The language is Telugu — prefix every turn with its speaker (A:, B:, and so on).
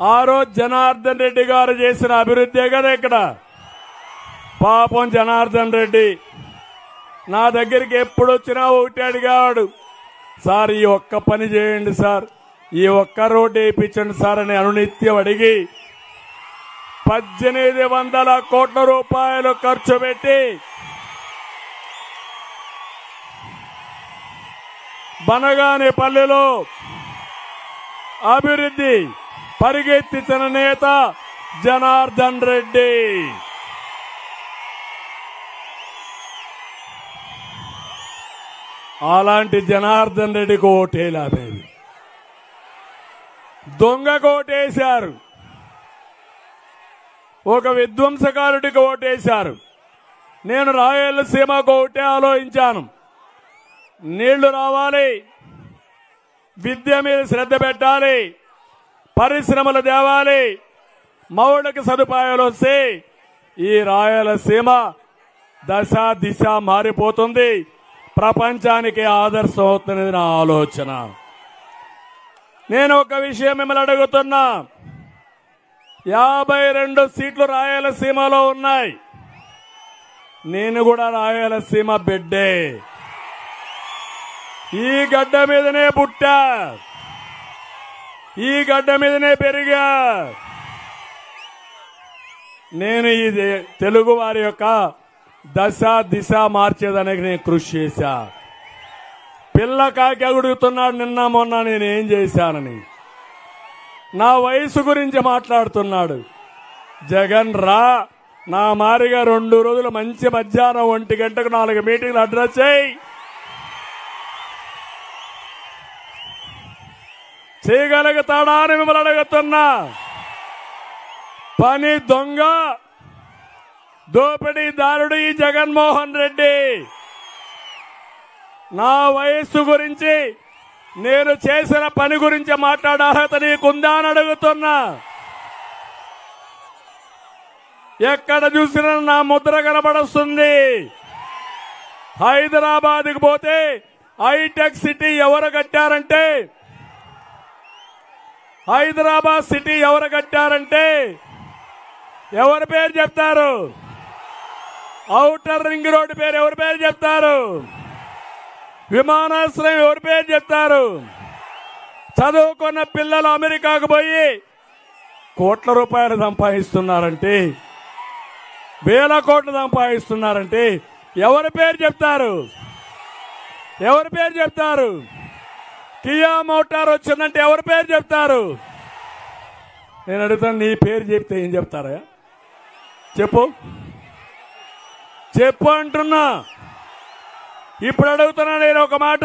A: ఆ రోజు జనార్దన్ రెడ్డి గారు చేసిన అభివృద్ధి కదా ఇక్కడ. పాపం జనార్దన్ రెడ్డి నా దగ్గరికి ఎప్పుడు వచ్చినా ఒకటి అడిగాడు, సార్ ఈ ఒక్క పని చేయండి సార్, ఈ ఒక్క రోడ్డు వేయించండి సార్ అని అనునిత్యం అడిగి 1800 కోట్ల రూపాయలు ఖర్చు పెట్టి బనగానేపల్లిలో అభివృద్ధి పరిగెత్తించిన నేత జనార్దన్ రెడ్డి. అలాంటి జనార్దన్ రెడ్డికి ఓటేలాదు, దొంగ కోటేశారు, ఒక విధ్వంసకారుడికి ఓటేశారు. నేను రాయలసీమకు ఒకటే ఆలోచించాను, నీళ్లు రావాలి, విద్య మీద శ్రద్ధ పెట్టాలి, పరిశ్రమలు తేవాలి, మౌలిక సదుపాయాలు వస్తే ఈ రాయలసీమ దశ దిశ మారిపోతుంది, ప్రపంచానికి ఆదర్శం అవుతున్నది నా ఆలోచన. నేను ఒక విషయం మిమ్మల్ని అడుగుతున్నా, 52 సీట్లు రాయలసీమలో ఉన్నాయి. నేను కూడా రాయలసీమ బిడ్డే, ఈ గడ్డ మీదనే పుట్టా, ఈ గడ్డ మీదనే పెరిగా. నేను ఈ తెలుగు వారి యొక్క దశ దిశ మార్చేదానికి నేను కృషి చేశా. పిల్ల కాకి అడుగుతున్నాడు నిన్న మొన్న నేనేం చేశానని, నా వయసు గురించి మాట్లాడుతున్నాడు. జగన్ రా, నా మారిగా 2 రోజులు మంచి మధ్యాహ్నం 1 గంటకు 4 మీటింగ్లు అడ్రస్ చేయి, చేయగలుగుతాడా అని మిమ్మల్ని అడుగుతున్నా. పని దొంగ దోపిడీదారుడు ఈ జగన్మోహన్ రెడ్డి. నా వయస్సు గురించి, నేను చేసిన పని గురించి మాట్లాడే అర్హత నీకుందా అని అడుగుతున్నా. ఎక్కడ చూసినా నా ముద్ర కనబడుస్తుంది. హైదరాబాద్కి పోతే హైటెక్ సిటీ ఎవరు కట్టారంటే, హైదరాబాద్ సిటీ ఎవరు కట్టారంటే ఎవరి పేరు చెప్తారు? ఔటర్ రింగ్ రోడ్డు పేరు ఎవరి పేరు చెప్తారు? విమానాశ్రయం ఎవరి పేరు చెప్తారు? చదువుకున్న పిల్లలు అమెరికాకు పోయి కోట్ల రూపాయలు సంపాదిస్తున్నారంటే, 1000 కోట్లు సంపాదిస్తున్నారంటే ఎవరి పేరు చెప్తారు? ఎవరి పేరు చెప్తారు? కియా మోటార్ వచ్చిందంటే ఎవరి పేరు చెప్తారు? నేను అడుగుతాను, నీ పేరు చెప్తే ఏం చెప్తారా? చెప్పు చెప్పు అంటున్నా. ఇప్పుడు అడుగుతున్నా నేను ఒక మాట,